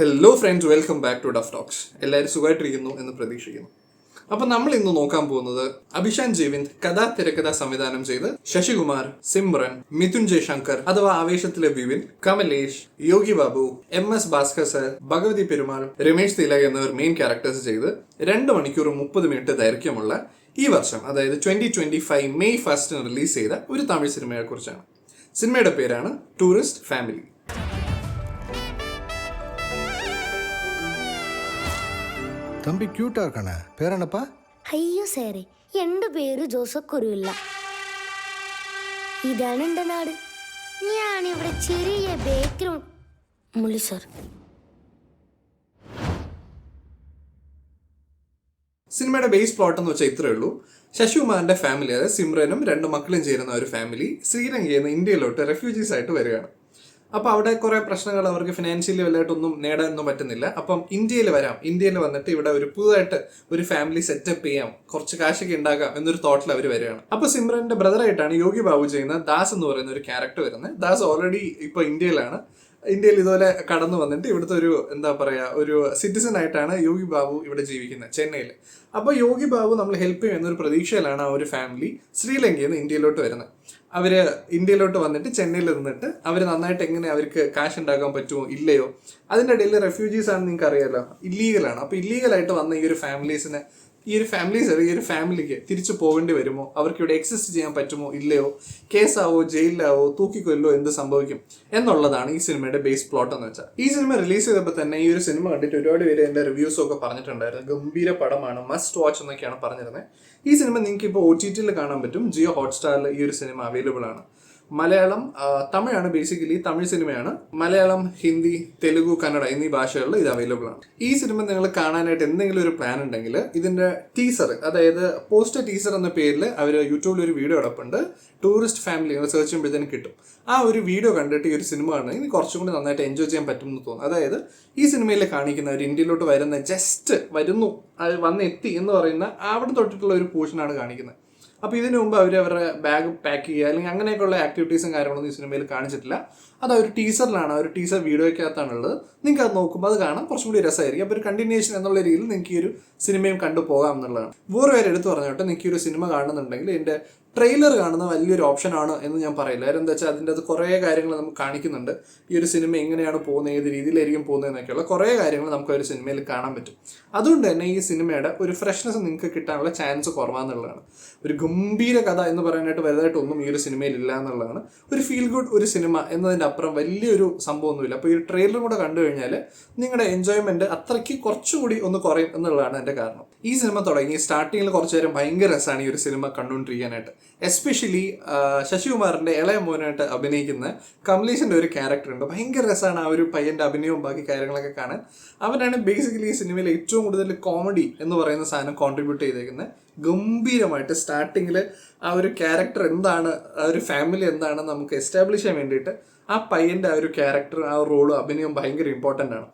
Hello friends, welcome back to duff talks. എല്ലാവരും സുഖമായിട്ടിരിക്കുന്നു എന്ന് പ്രതീക്ഷിക്കുന്നു. അപ്പം നമ്മൾ ഇന്ന് നോക്കാൻ പോകുന്നത് അഭിഷാൻ ജയവിന്ദ് തിരക്കഥ സംവിധാനം ചെയ്ത് ശശികുമാർ, സിമ്രൻ, മിഥുൻ ജയശങ്കർ അഥവാ ആവേശത്തിലെ വിപിൻ, കമലേഷ്, യോഗി ബാബു, MS ഭാസ്കർ സർ, ഭഗവതി പെരുമാൾ, രമേശ് തിലക് എന്നിവർ മെയിൻ ക്യാരക്ടേഴ്സ് ചെയ്ത് 2 മണിക്കൂർ 30 മിനിറ്റ് ദൈർഘ്യമുള്ള ഈ വർഷം, അതായത് 2025 മെയ് 1 റിലീസ് ചെയ്ത ഒരു തമിഴ് സിനിമയെ കുറിച്ചാണ്. സിനിമയുടെ പേരാണ് ടൂറിസ്റ്റ് ഫാമിലി. தம்பி கியூட்டா இருக்கானே, பேர் என்னப்பா? അയ്യോ സാറേ, എൻ്റെ പേര് ജോസഫ് കുരുവില്ല. ഇതാണ് എൻ്റെ നാട്. ഞാനിവിടെ ചെറിയ ബേക്കറി മുള്ളി സാർ. സിനിമയുടെ ബേസ് പ്ലോട്ട് എന്ന് വെച്ചാൽ ഇത്രയേ ഉള്ളൂ. ശശികുമാറിന്റെ ഫാമിലി, അതായത് സിമ്രനും 2 മക്കളും ചേരുന്ന ഒരു ഫാമിലി ശ്രീലങ്കയിൽ നിന്ന് ഇന്ത്യയിലോട്ട് റെഫ്യൂജീസ് ആയിട്ട് വരികയാണ്. അപ്പോൾ അവിടെ കുറേ പ്രശ്നങ്ങൾ, അവർക്ക് ഫിനാൻഷ്യലി വലുതായിട്ടൊന്നും നേടാനൊന്നും പറ്റുന്നില്ല. അപ്പം ഇന്ത്യയിൽ വന്നിട്ട് ഇവിടെ ഒരു പുതുതായിട്ട് ഒരു ഫാമിലി സെറ്റപ്പ് ചെയ്യാം, കുറച്ച് കാശൊക്കെ ഉണ്ടാക്കാം എന്നൊരു തോട്ടിൽ അവർ വരികയാണ്. അപ്പോൾ സിമ്രന്റെ ബ്രദറായിട്ടാണ് യോഗി ബാബു ചെയ്യുന്ന ദാസ് എന്ന് പറയുന്ന ഒരു ക്യാരക്ടർ വരുന്നത്. ദാസ് ഓൾറെഡി ഇപ്പോൾ ഇന്ത്യയിൽ ഇതുപോലെ കടന്നു വന്നിട്ട് ഇവിടുത്തെ ഒരു സിറ്റിസൺ ആയിട്ടാണ് യോഗി ബാബു ഇവിടെ ജീവിക്കുന്നത്, ചെന്നൈയിൽ. അപ്പോൾ യോഗി ബാബു നമ്മൾ ഹെൽപ്പ് ചെയ്യുന്ന ഒരു പ്രതീക്ഷയിലാണ് ആ ഒരു ഫാമിലി ശ്രീലങ്കയിൽ നിന്ന് ഇന്ത്യയിലോട്ട് വരുന്നത്. അവര് ഇന്ത്യയിലോട്ട് വന്നിട്ട് ചെന്നൈയിൽ നിന്നിട്ട് അവർ നന്നായിട്ട് എങ്ങനെ അവർക്ക് കാശ് ഉണ്ടാക്കാൻ പറ്റുമോ ഇല്ലയോ, അതിൻ്റെ ഇടയിൽ റെഫ്യൂജീസ് ആണ്, നിങ്ങൾക്ക് അറിയാലോ, ഇല്ലീഗലാണ്. അപ്പോൾ ഇല്ലീഗലായിട്ട് വന്ന ഈ ഒരു ഫാമിലിക്ക് തിരിച്ചു പോകേണ്ടി വരുമോ, അവർക്ക് ഇവിടെ എക്സിസ്റ്റ് ചെയ്യാൻ പറ്റുമോ ഇല്ലയോ, കേസാവോ ജയിലിലാവോ തൂക്കിക്കൊല്ലോ എന്ത് സംഭവിക്കും എന്നുള്ളതാണ് ഈ സിനിമയുടെ ബേസ് പ്ലോട്ട് എന്ന് വെച്ചാൽ. ഈ സിനിമ റിലീസ് ചെയ്തപ്പോൾ തന്നെ ഈ ഒരു സിനിമ കണ്ടിട്ട് ഒരുപാട് പേര് എൻ്റെ റിവ്യൂസും ഒക്കെ പറഞ്ഞിട്ടുണ്ടായിരുന്നു. ഗംഭീര പടമാണ്, മസ്റ്റ് വാച്ച് എന്നൊക്കെയാണ് പറഞ്ഞിരുന്നത്. ഈ സിനിമ നിങ്ങൾക്ക് ഇപ്പോൾ OTT കാണാൻ പറ്റും. ജിയോ ഹോട്ട്സ്റ്റാറിൽ ഈ ഒരു സിനിമ അവൈലബിൾ ആണ്. മലയാളം, തമിഴാണ്, ബേസിക്കലി തമിഴ് സിനിമയാണ്. മലയാളം, ഹിന്ദി, തെലുഗു, കന്നഡ എന്നീ ഭാഷകളിൽ ഇത് അവൈലബിൾ ആണ്. ഈ സിനിമ നിങ്ങൾ കാണാനായിട്ട് എന്തെങ്കിലും ഒരു പ്ലാൻ ഉണ്ടെങ്കിൽ ഇതിന്റെ ടീസർ, അതായത് പോസ്റ്റർ ടീസർ എന്ന പേരിൽ അവർ യൂട്യൂബിൽ ഒരു വീഡിയോ കിടപ്പുണ്ട്. ടൂറിസ്റ്റ് ഫാമിലി എന്ന് സെർച്ച് ചെയ്യുമ്പോഴത്തേനും കിട്ടും. ആ ഒരു വീഡിയോ കണ്ടിട്ട് ഈ ഒരു സിനിമ കാണുന്നത് ഇനി കുറച്ചും കൂടി നന്നായിട്ട് എൻജോയ് ചെയ്യാൻ പറ്റും എന്ന് തോന്നുന്നു. അതായത് ഈ സിനിമയിൽ കാണിക്കുന്ന ഒരു ഇന്ത്യയിലോട്ട് വന്നെത്തി എന്ന് പറയുന്ന അവിടെ തൊട്ടിട്ടുള്ള ഒരു പോർഷനാണ് കാണിക്കുന്നത്. അപ്പോൾ ഇതിനു മുമ്പ് അവരുടെ ബാഗ് പാക്ക് ചെയ്യുക അല്ലെങ്കിൽ അങ്ങനെയൊക്കെയുള്ള ആക്ടിവിറ്റീസും കാര്യങ്ങളൊന്നും ഈ സിനിമയിൽ കാണിച്ചിട്ടില്ല. അത് ഒരു ടീസറിലാണ്, ഒരു ടീസർ വീഡിയോയ്ക്കകത്താണുള്ളത്. നിങ്ങൾക്ക് അത് നോക്കുമ്പോൾ അത് കാണാൻ കുറച്ചും കൂടി രസമായിരിക്കും. അപ്പോൾ ഒരു കണ്ടിന്യൂഷൻ എന്നുള്ള രീതിയിൽ നിങ്ങൾക്ക് ഈ ഒരു സിനിമയും കണ്ടു പോകാം എന്നുള്ളതാണ്. വേറെ പേര് എടുത്ത് പറഞ്ഞോട്ടെ, നിങ്ങൾക്ക് ഈ ഒരു സിനിമ കാണുന്നുണ്ടെങ്കിൽ ഇതിൻ്റെ ട്രെയിലർ കാണുന്ന വലിയൊരു ഓപ്ഷനാണ് എന്ന് ഞാൻ പറയില്ല. കാര്യം എന്താ വെച്ചാൽ അതിൻ്റെ അത് കുറേ കാര്യങ്ങൾ നമുക്ക് കാണിക്കുന്നുണ്ട്. ഈ ഒരു സിനിമ എങ്ങനെയാണ് പോകുന്നത്, ഏത് രീതിയിലായിരിക്കും പോകുന്നത് എന്നൊക്കെയുള്ള കുറേ കാര്യങ്ങൾ നമുക്ക് ഒരു സിനിമയിൽ കാണാൻ പറ്റും. അതുകൊണ്ട് തന്നെ ഈ സിനിമയുടെ ഒരു ഫ്രഷ്നെസ് നിങ്ങൾക്ക് കിട്ടാനുള്ള ചാൻസ് കുറവാന്നുള്ളതാണ്. ഒരു ഗംഭീര കഥ എന്ന് പറയാനായിട്ട് വലുതായിട്ടൊന്നും ഈ ഒരു സിനിമയിൽ ഇല്ല എന്നുള്ളതാണ്. ഒരു ഫീൽ ഗുഡ് ഒരു സിനിമ എന്നതിൻ്റെ അപ്പുറം വലിയൊരു സംഭവമൊന്നുമില്ല. അപ്പോൾ ഈ ട്രെയിലറും കൂടെ കണ്ടു കഴിഞ്ഞാൽ നിങ്ങളുടെ എൻജോയ്മെൻറ്റ് അത്രയ്ക്ക് കുറച്ചുകൂടി ഒന്ന് കുറയും എന്നുള്ളതാണ് എൻ്റെ കാരണം. ഈ സിനിമ തുടങ്ങി സ്റ്റാർട്ടിങ്ങിൽ കുറച്ചു നേരം ഭയങ്കര രസമാണ് ഈ ഒരു സിനിമ കണ്ടുകൊണ്ടിരിക്കാനായിട്ട്. എസ്പെഷ്യലി ശശികുമാറിൻ്റെ ഇളയ മോനായിട്ട് അഭിനയിക്കുന്ന കമലേഷിൻ്റെ ഒരു ക്യാരക്ടർ ഉണ്ട്. ഭയങ്കര രസമാണ് ആ ഒരു പയ്യൻ്റെ അഭിനയവും ബാക്കി കാര്യങ്ങളൊക്കെ കാണാൻ. അവനാണ് ബേസിക്കലി ഈ സിനിമയിൽ ഏറ്റവും കൂടുതൽ കോമഡി എന്ന് പറയുന്ന സാധനം കോൺട്രിബ്യൂട്ട് ചെയ്തേക്കുന്നത്. ഗംഭീരമായിട്ട് സ്റ്റാർട്ടിങ്ങിൽ ആ ഒരു ക്യാരക്ടർ എന്താണ്, ആ ഒരു ഫാമിലി എന്താണെന്ന് നമുക്ക് എസ്റ്റാബ്ലിഷ് ചെയ്യാൻ വേണ്ടിയിട്ട് ആ പയ്യൻ്റെ ആ ഒരു ക്യാരക്ടർ, ആ റോളും അഭിനയവും ഭയങ്കര ഇമ്പോർട്ടൻ്റ് ആണ്.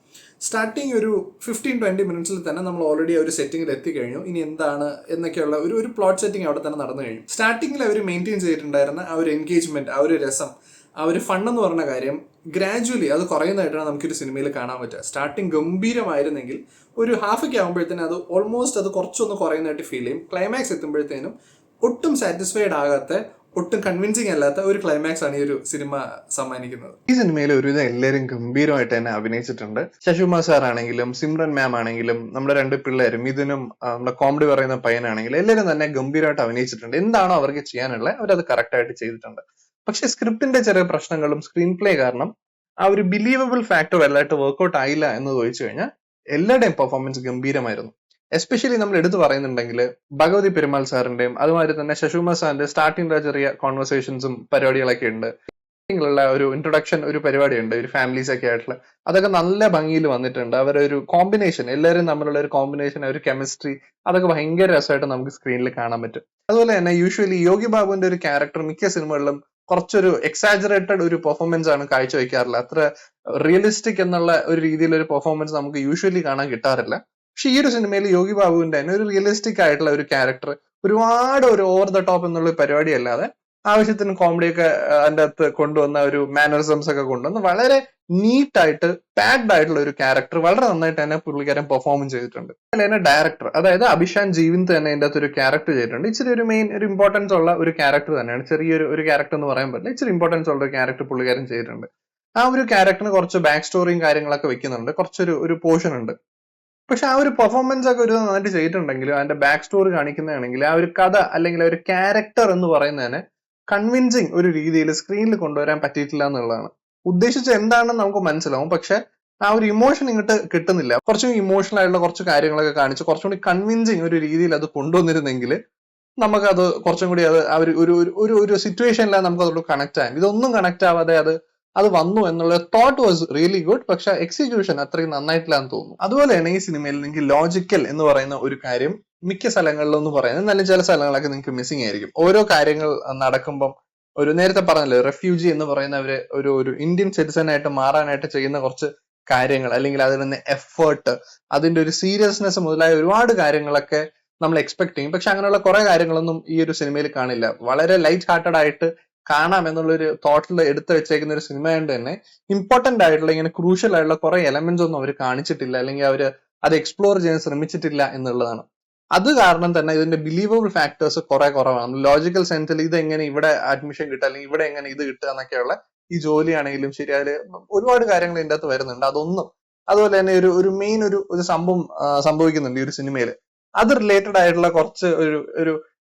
സ്റ്റാർട്ടിങ് ഒരു 15-20 മിനിറ്റ്സിൽ തന്നെ നമ്മൾ ഓൾറെഡി ആ ഒരു സെറ്റിങ്ങിൽ എത്തിക്കഴിഞ്ഞു. ഇനി എന്താണ് എന്നൊക്കെയുള്ള ഒരു പ്ലോട്ട് സെറ്റിംഗ് അവിടെ തന്നെ നടന്നു കഴിഞ്ഞു. സ്റ്റാർട്ടിങ്ങിൽ അവർ മെയിൻറ്റെയിൻ ചെയ്തിട്ടുണ്ടായിരുന്ന ആ ഒരു എൻഗേജ്മെൻറ്റ്, ആ ഒരു രസം, ആ ഒരു ഫണ്ണെന്ന് പറഞ്ഞ കാര്യം ഗ്രാജുവലി അത് കുറയുന്നതായിട്ടാണ് നമുക്കൊരു സിനിമയിൽ കാണാൻ പറ്റുക. സ്റ്റാർട്ടിങ് ഗംഭീരമായിരുന്നെങ്കിൽ ഒരു ഹാഫൊക്കെ ആകുമ്പോഴത്തേനും അത് ഓൾമോസ്റ്റ് അത് കുറച്ചൊന്ന് കുറയുന്നതായിട്ട് ഫീൽ ചെയ്യും. ക്ലൈമാക്സ് എത്തുമ്പോഴത്തേനും ഒട്ടും സാറ്റിസ്ഫൈഡ് ആകാത്ത, ഒട്ടും കൺവിൻസിങ് അല്ലാത്ത ഒരു ക്ലൈമാക്സ് ആണ് ഈ ഒരു സിനിമ സമ്മാനിക്കുന്നത്. ഈ സിനിമയിൽ ഒരുവിധം എല്ലാവരും ഗംഭീരമായിട്ട് തന്നെ അഭിനയിച്ചിട്ടുണ്ട്. ശശികുമാർ സാർ ആണെങ്കിലും സിമ്രൻ മാം ആണെങ്കിലും നമ്മുടെ 2 പിള്ളേരും, ഇതിനും നമ്മുടെ കോമഡി പറയുന്ന പയ്യനാണെങ്കിലും എല്ലാവരും തന്നെ ഗംഭീരമായിട്ട് അഭിനയിച്ചിട്ടുണ്ട്. എന്താണോ അവർക്ക് ചെയ്യാനുള്ളത് അവരത് കറക്റ്റായിട്ട് ചെയ്തിട്ടുണ്ട്. പക്ഷെ സ്ക്രിപ്റ്റിന്റെ ചെറിയ പ്രശ്നങ്ങളും സ്ക്രീൻ പ്ലേ കാരണം ആ ഒരു ബിലീവബിൾ ഫാക്ടർ വലുതായിട്ട് വർക്ക്ഔട്ട് ആയില്ല എന്ന് ചോദിച്ചു കഴിഞ്ഞാൽ എല്ലാവരുടെയും പെർഫോമൻസ് ഗംഭീരമായിരുന്നു. എസ്പെഷ്യലി നമ്മൾ എടുത്തു പറയുന്നുണ്ടെങ്കിൽ ഭഗവതി പെരുമാൾ സാറിന്റെയും അതുമാതിരി തന്നെ ശശികുമാർ സാറിന്റെ സ്റ്റാർട്ടിങ്ങിലെ ചെറിയ കോൺവെർസേഷൻസും പരിപാടികളൊക്കെ ഉണ്ട്. ഉള്ള ഒരു ഇൻട്രൊഡക്ഷൻ ഒരു പരിപാടിയുണ്ട്, ഒരു ഫാമിലീസ് ഒക്കെ ആയിട്ടുള്ള, അതൊക്കെ നല്ല ഭംഗിയിൽ വന്നിട്ടുണ്ട്. അവരുടെ ഒരു കോമ്പിനേഷൻ, എല്ലാവരും തമ്മിലുള്ള ഒരു കോമ്പിനേഷൻ, ഒരു കെമിസ്ട്രി, അതൊക്കെ ഭയങ്കര രസമായിട്ട് നമുക്ക് സ്ക്രീനിൽ കാണാൻ പറ്റും. അതുപോലെ തന്നെ യൂഷ്വലി യോഗി ബാബുവിന്റെ ഒരു ക്യാരക്ടർ മിക്ക സിനിമകളിലും കുറച്ചൊരു എക്സാജറേറ്റഡ് ഒരു പെർഫോമൻസ് ആണ് കാഴ്ചവെക്കാറില്ല. അത്ര റിയലിസ്റ്റിക് എന്നുള്ള ഒരു രീതിയിലൊരു ഒരു പെർഫോമൻസ് നമുക്ക് യൂഷ്വലി കാണാൻ കിട്ടാറില്ല. പക്ഷെ ഈ ഒരു സിനിമയിൽ യോഗി ബാബുവിന്റെ തന്നെ ഒരു റിയലിസ്റ്റിക് ആയിട്ടുള്ള ഒരു ക്യാരക്ടർ, ഒരുപാട് ഒരു ഓവർ ദ ടോപ്പ് എന്നുള്ള പരിപാടി അല്ലാതെ ആവശ്യത്തിന് കോമഡിയൊക്കെ അതിൻ്റെ അകത്ത് കൊണ്ടുവന്ന ഒരു മാനറിസംസ് ഒക്കെ കൊണ്ടുവന്ന് വളരെ നീറ്റായിട്ട് പാക്ഡ് ആയിട്ടുള്ള ഒരു ക്യാരക്ടർ വളരെ നന്നായിട്ട് തന്നെ പുള്ളിക്കാരൻ പെർഫോം ചെയ്തിട്ടുണ്ട്. അതിൽ തന്നെ ഡയറക്ടർ, അതായത് അഭിഷാൻ ജീവന്ത് തന്നെ ഇതിന്റെ അകത്ത് ഒരു ക്യാരക്ടർ ചെയ്തിട്ടുണ്ട്. ഇച്ചിരി ഒരു മെയിൻ ഒരു ഇമ്പോർട്ടൻസ് ഉള്ള ഒരു ക്യാരക്ടർ തന്നെയാണ്. ചെറിയൊരു ഒരു ക്യാരക്ടർ എന്ന് പറയാൻ പറ്റില്ല, ഇച്ചിരി ഇമ്പോർട്ടൻസ് ഉള്ള ഒരു ക്യാരക്ടർ പുള്ളിക്കാരൻ ചെയ്തിട്ടുണ്ട്. ആ ഒരു ക്യാരക്ടറിന് കുറച്ച് ബാക്ക് സ്റ്റോറിയും കാര്യങ്ങളൊക്കെ വെക്കുന്നുണ്ട്, കുറച്ചൊരു പോർഷൻ ഉണ്ട്. പക്ഷെ ആ ഒരു പെർഫോമൻസ് ഒക്കെ ഒരു നന്നായിട്ട് ചെയ്തിട്ടുണ്ടെങ്കിലും അതിന്റെ ബാക്ക് സ്റ്റോറി കാണിക്കുന്നതാണെങ്കിൽ ആ ഒരു കഥ അല്ലെങ്കിൽ ആ ഒരു ക്യാരക്ടർ എന്ന് പറയുന്നതിനെ കൺവിൻസിങ് ഒരു രീതിയിൽ സ്ക്രീനിൽ കൊണ്ടുവരാൻ പറ്റിയിട്ടില്ല എന്നുള്ളതാണ്. ഉദ്ദേശിച്ച എന്താണെന്ന് നമുക്ക് മനസ്സിലാവും, പക്ഷെ ആ ഒരു ഇമോഷൻ ഇങ്ങോട്ട് കിട്ടുന്നില്ല. കുറച്ചും ഇമോഷണൽ ആയിട്ടുള്ള കുറച്ച് കാര്യങ്ങളൊക്കെ കാണിച്ച് കുറച്ചും കൂടി കൺവിൻസിങ് ഒരു രീതിയിൽ അത് കൊണ്ടുവന്നിരുന്നെങ്കിൽ നമുക്കത് കുറച്ചും കൂടി അത് ആ ഒരു സിറ്റുവേഷനിലാണ് നമുക്ക് അതോട് കണക്ട് ആകും. ഇതൊന്നും കണക്ട് ആവാതെ അത് വന്നു എന്നുള്ള തോട്ട് വാസ് റിയലി ഗുഡ്, പക്ഷെ എക്സിക്യൂഷൻ അത്രയും നന്നായിട്ടില്ല എന്ന് തോന്നുന്നു. അതുപോലെ തന്നെ ഈ സിനിമയിൽ നിങ്ങൾക്ക് ലോജിക്കൽ എന്ന് പറയുന്ന ഒരു കാര്യം മിക്ക സ്ഥലങ്ങളിലൊന്നും പറയുന്നത്, എന്നാലും ചില സ്ഥലങ്ങളൊക്കെ നിങ്ങൾക്ക് മിസ്സിംഗ് ആയിരിക്കും. ഓരോ കാര്യങ്ങൾ നടക്കുമ്പം നേരത്തെ പറഞ്ഞല്ലോ, റെഫ്യൂജി എന്ന് പറയുന്നവര് ഒരു ഇന്ത്യൻ സിറ്റിസൺ ആയിട്ട് മാറാനായിട്ട് ചെയ്യുന്ന കുറച്ച് കാര്യങ്ങൾ, അല്ലെങ്കിൽ അതിൽ നിന്ന് എഫേർട്ട്, അതിന്റെ ഒരു സീരിയസ്നെസ് മുതലായ ഒരുപാട് കാര്യങ്ങളൊക്കെ നമ്മൾ എക്സ്പെക്ട് ചെയ്യും. പക്ഷെ അങ്ങനെയുള്ള കുറെ കാര്യങ്ങളൊന്നും ഈ ഒരു സിനിമയിൽ കാണില്ല. വളരെ ലൈറ്റ് ഹാർട്ടഡ് ആയിട്ട് കാണാം എന്നുള്ളൊരു തോട്ടിൽ എടുത്തു വെച്ചേക്കുന്ന ഒരു സിനിമ കൊണ്ട് തന്നെ ഇമ്പോർട്ടന്റ് ആയിട്ടുള്ള ഇങ്ങനെ ക്രൂഷ്യൽ ആയിട്ടുള്ള കുറെ എലമെന്റ്സ് ഒന്നും അവർ കാണിച്ചിട്ടില്ല, അല്ലെങ്കിൽ അവർ അത് എക്സ്പ്ലോർ ചെയ്യാൻ ശ്രമിച്ചിട്ടില്ല എന്നുള്ളതാണ്. അത് കാരണം തന്നെ ഇതിന്റെ ബിലീവബിൾ ഫാക്ടേഴ്സ് കുറെ കുറവാണ്. ലോജിക്കൽ സെൻസിൽ ഇത് എങ്ങനെ ഇവിടെ അഡ്മിഷൻ കിട്ടുക, അല്ലെങ്കിൽ ഇവിടെ എങ്ങനെ ഇത് കിട്ടുക എന്നൊക്കെയുള്ള ഈ ജോലിയാണെങ്കിലും ശരി, അതിൽ ഒരുപാട് കാര്യങ്ങൾ ഇതിന്റെ അകത്ത് വരുന്നുണ്ട്. അതൊന്നും അതുപോലെ തന്നെ ഒരു മെയിൻ ഒരു സംഭവം സംഭവിക്കുന്നുണ്ട് ഈ ഒരു സിനിമയിൽ. അത് റിലേറ്റഡ് ആയിട്ടുള്ള കുറച്ച്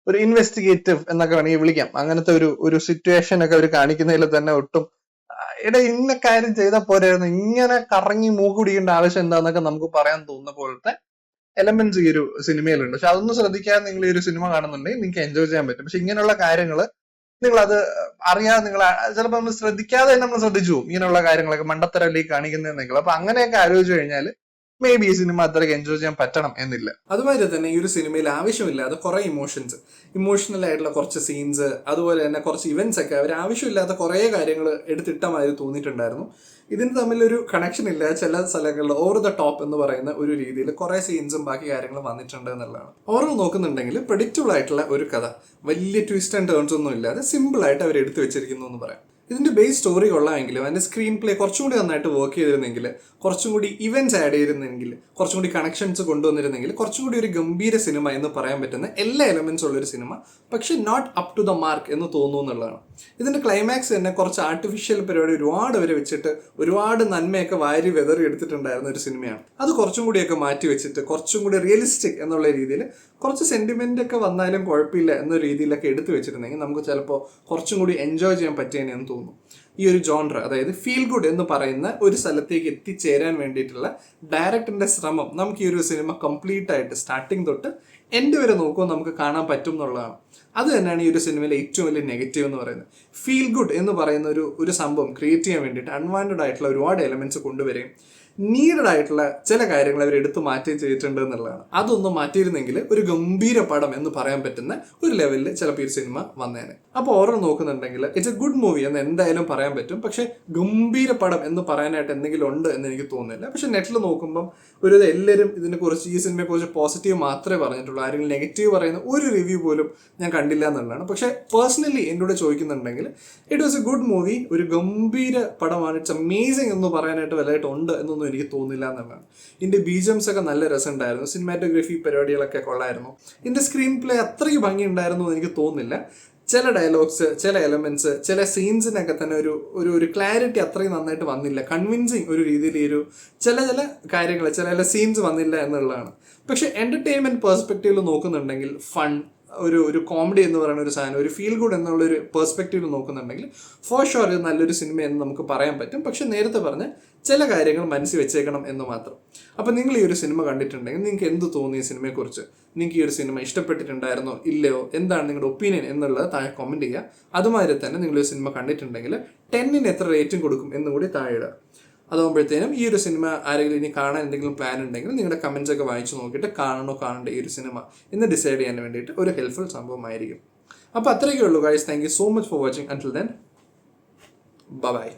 ഒരു ഇൻവെസ്റ്റിഗേറ്റീവ് എന്നൊക്കെ വേണമെങ്കിൽ വിളിക്കാം, അങ്ങനത്തെ ഒരു സിറ്റുവേഷൻ ഒക്കെ അവർ കാണിക്കുന്നതിൽ തന്നെ ഒട്ടും ഇന്ന കാര്യം ചെയ്താൽ പോരായിരുന്നു, ഇങ്ങനെ കറങ്ങി മൂക്കുടിക്കേണ്ട ആവശ്യം എന്താന്നൊക്കെ നമുക്ക് പറയാൻ തോന്നുന്ന പോലത്തെ എലമെന്റ്സ് ഈ ഒരു സിനിമയിലുണ്ട്. പക്ഷെ അതൊന്നും ശ്രദ്ധിക്കാതെ നിങ്ങൾ ഈ ഒരു സിനിമ കാണുന്നുണ്ടെങ്കിൽ നിങ്ങൾക്ക് എൻജോയ് ചെയ്യാൻ പറ്റും. പക്ഷെ ഇങ്ങനെയുള്ള കാര്യങ്ങൾ നിങ്ങൾ അത് അറിയാതെ നിങ്ങൾ ചിലപ്പോൾ നമ്മൾ ശ്രദ്ധിക്കാതെ തന്നെ നമ്മൾ ശ്രദ്ധിച്ചു പോകും, ഇങ്ങനെയുള്ള കാര്യങ്ങളൊക്കെ മണ്ടത്തരലേക്ക് കാണിക്കുന്നതെങ്കിൽ. അപ്പൊ അങ്ങനെയൊക്കെ ആലോചിച്ചു കഴിഞ്ഞാൽ മേ ബി ഈ സിനിമ അത്രയ്ക്ക് എൻജോയ് ചെയ്യാൻ പറ്റണം എന്നില്ല. അതുമാതിരി തന്നെ ഈ ഒരു സിനിമയിൽ ആവശ്യമില്ലാതെ കുറെ ഇമോഷണൽ ആയിട്ടുള്ള കുറച്ച് സീൻസ്, അതുപോലെ തന്നെ കുറച്ച് ഇവന്റ്സ് ഒക്കെ അവർ ആവശ്യമില്ലാത്ത കുറെ കാര്യങ്ങൾ എടുത്തിട്ട മാതിരി തോന്നിയിട്ടുണ്ടായിരുന്നു. ഇതിന് തമ്മിലൊരു കണക്ഷൻ ഇല്ല. ചില സ്ഥലങ്ങളിൽ ഓവർ ദ ടോപ്പ് എന്ന് പറയുന്ന ഒരു രീതിയിൽ കുറെ സീൻസും ബാക്കി കാര്യങ്ങളും വന്നിട്ടുണ്ട് എന്നുള്ളതാണ്. ഓവർ നോക്കുന്നുണ്ടെങ്കിൽ പ്രെഡിക്റ്റബിൾ ആയിട്ടുള്ള ഒരു കഥ, വലിയ ട്വിസ്റ്റ് ആൻഡ് ടേൺസ് ഒന്നും ഇല്ലാതെ സിമ്പിൾ ആയിട്ട് അവർ എടുത്തു വെച്ചിരിക്കുന്നു എന്ന് പറയാം. ഇതിന്റെ ബേസ് സ്റ്റോറി കൊള്ളാമെങ്കിലും അതിന്റെ സ്ക്രീൻ പ്ലേ കുറച്ചും കൂടി നന്നായിട്ട് വർക്ക് ചെയ്തിരുന്നെങ്കിൽ, കുറച്ചും കൂടി ഇവന്റ്സ് ആഡ് ചെയ്തിരുന്നെങ്കിൽ, കുറച്ചും കൂടി കണക്ഷൻസ് കൊണ്ടുവന്നിരുന്നെങ്കിൽ കുറച്ചും കൂടി ഒരു ഗംഭീര സിനിമ എന്ന് പറയാൻ പറ്റുന്ന എല്ലാ എലമെന്റ്സ് ഉള്ളൊരു സിനിമ, പക്ഷെ not up to the mark എന്ന് തോന്നുന്നു എന്നുള്ളതാണ്. ഇതിന്റെ ക്ലൈമാക്സ് തന്നെ കുറച്ച് ആർട്ടിഫിഷ്യൽ പരിപാടി ഒരുപാട് അവരെ വെച്ചിട്ട് ഒരുപാട് നന്മയൊക്കെ വാരി വെതറി എടുത്തിട്ടുണ്ടായിരുന്ന ഒരു സിനിമയാണ്. അത് കുറച്ചും കൂടിയൊക്കെ മാറ്റി വെച്ചിട്ട് കുറച്ചും കൂടി റിയലിസ്റ്റിക് എന്നുള്ള രീതിയിൽ കുറച്ച് സെന്റിമെന്റ് ഒക്കെ വന്നാലും കുഴപ്പമില്ല എന്ന രീതിയിലൊക്കെ എടുത്തു വെച്ചിരുന്നെങ്കിൽ നമുക്ക് ചിലപ്പോൾ കുറച്ചും കൂടി എൻജോയ് ചെയ്യാൻ പറ്റിയെന്ന് തോന്നുന്നു. ഈ ഒരു ജോൺറ, അതായത് ഫീൽ ഗുഡ് എന്ന് പറയുന്ന ഒരു സ്ഥലത്തേക്ക് എത്തിച്ചേരാൻ വേണ്ടിയിട്ടുള്ള ഡയറക്ടറിന്റെ ശ്രമം നമുക്ക് ഈ ഒരു സിനിമ കംപ്ലീറ്റ് ആയിട്ട് സ്റ്റാർട്ടിങ് തൊട്ട് എൻഡ് വരെ നോക്കുമ്പോൾ നമുക്ക് കാണാൻ പറ്റും എന്നുള്ളതാണ്. അത് തന്നെയാണ് ഈ ഒരു സിനിമയിലെ ഏറ്റവും വലിയ നെഗറ്റീവ് എന്ന് പറയുന്നത്. ഫീൽ ഗുഡ് എന്ന് പറയുന്ന ഒരു സംഭവം ക്രിയേറ്റ് ചെയ്യാൻ വേണ്ടിയിട്ട് അൺവാണ്ടഡ് ആയിട്ടുള്ള ഒരുപാട് എലമെന്റ്സ് കൊണ്ടുവരികയും നീഡഡ് ആയിട്ടുള്ള ചില കാര്യങ്ങൾ അവർ എടുത്തു മാറ്റി ചെയ്തിട്ടുണ്ട് എന്നുള്ളതാണ്. അതൊന്നും മാറ്റിയിരുന്നെങ്കിൽ ഒരു ഗംഭീര പടം എന്ന് പറയാൻ പറ്റുന്ന ഒരു ലെവലിൽ ചിലപ്പോൾ ഈ സിനിമ വന്നേനെ. അപ്പോൾ ഓരോ നോക്കുന്നുണ്ടെങ്കിൽ ഇറ്റ്സ് എ ഗുഡ് മൂവി എന്ന് എന്തായാലും പറയാൻ പറ്റും. പക്ഷെ ഗംഭീര പടം എന്ന് പറയാനായിട്ട് എന്തെങ്കിലും ഉണ്ട് എന്ന് എനിക്ക് തോന്നുന്നില്ല. പക്ഷെ നെറ്റിൽ നോക്കുമ്പം എല്ലാവരും ഇതിനെക്കുറിച്ച് ഈ സിനിമയെക്കുറിച്ച് പോസിറ്റീവ് മാത്രമേ പറഞ്ഞിട്ടുള്ളൂ. ആരെങ്കിലും നെഗറ്റീവ് പറയുന്ന ഒരു റിവ്യൂ പോലും ഞാൻ കണ്ടില്ല എന്നുള്ളതാണ്. പക്ഷെ പേഴ്സണലി എന്നോട് ചോദിക്കുന്നുണ്ടെങ്കിൽ it was a good movie, ഒരു ഗംഭീര പടമാണ്, ഇറ്റ്സ് അമേസിംഗ് എന്ന് പറയാനായിട്ട് വലുതായിട്ട് ഉണ്ട് എന്നൊന്നും എനിക്ക് തോന്നില്ല എന്നുള്ളതാണ്. ഇതിന്റെ ബീജംസ് ഒക്കെ നല്ല രസമുണ്ടായിരുന്നു, സിനിമാറ്റോഗ്രഫി പരിപാടികളൊക്കെ കൊള്ളായിരുന്നു. ഇതിന്റെ സ്ക്രീൻ പ്ലേ അത്രയ്ക്ക് ഭംഗി ഉണ്ടായിരുന്നു എന്ന് എനിക്ക് തോന്നുന്നില്ല. ചില ഡയലോഗ്സ്, ചില എലമെന്റ്സ്, ചില സീൻസിനൊക്കെ തന്നെ ഒരു ക്ലാരിറ്റി അത്രയും നന്നായിട്ട് വന്നില്ല. കൺവിൻസിങ് ഒരു രീതിയിൽ ചില കാര്യങ്ങൾ, ചില സീൻസ് വന്നില്ല എന്നുള്ളതാണ്. പക്ഷെ എന്റർടൈൻമെന്റ് പെർസ്പെക്റ്റീവിൽ നോക്കുന്നുണ്ടെങ്കിൽ ഫൺ, ഒരു കോമഡി എന്ന് പറയുന്ന ഒരു സാധനം, ഒരു ഫീൽ ഗുഡ് എന്നുള്ളൊരു പെർസ്പെക്റ്റീവിൽ നോക്കുന്നുണ്ടെങ്കിൽ ഫോർ ഷുവർ ഇത് നല്ലൊരു സിനിമ എന്ന് നമുക്ക് പറയാൻ പറ്റും. പക്ഷെ നേരത്തെ പറഞ്ഞ ചില കാര്യങ്ങൾ മനസ്സിൽ വെച്ചേക്കണം എന്ന് മാത്രം. അപ്പം നിങ്ങൾ ഈ ഒരു സിനിമ കണ്ടിട്ടുണ്ടെങ്കിൽ നിങ്ങൾക്ക് എന്ത് തോന്നി ഈ സിനിമയെക്കുറിച്ച്? നിങ്ങൾക്ക് ഈ ഒരു സിനിമ ഇഷ്ടപ്പെട്ടിട്ടുണ്ടായിരുന്നോ ഇല്ലയോ? എന്താണ് നിങ്ങളുടെ ഒപ്പീനിയൻ എന്നുള്ളത് താഴെ കമൻറ്റ് ചെയ്യുക. അതുമാതിരി തന്നെ നിങ്ങൾ ഈ സിനിമ കണ്ടിട്ടുണ്ടെങ്കിൽ 10-ന് എത്ര റേറ്റിംഗ് കൊടുക്കും എന്നും കൂടി താഴെ ഇടുക. അതാകുമ്പോഴത്തേനും ഈ ഒരു സിനിമ ആരെങ്കിലും ഇനി കാണാൻ എന്തെങ്കിലും പ്ലാൻ ഉണ്ടെങ്കിൽ നിങ്ങളുടെ കമൻസ് ഒക്കെ വായിച്ചു നോക്കിയിട്ട് കാണണോ കാണണ്ടേ ഈ ഒരു സിനിമ എന്ന് ഡിസൈഡ് ചെയ്യാൻ വേണ്ടിയിട്ട് ഒരു ഹെൽപ്ഫുൾ സംഭവമായിരിക്കും. അപ്പോൾ അത്രയൊക്കെ ഉള്ളൂ guys. Thank you so much for watching. Until then by.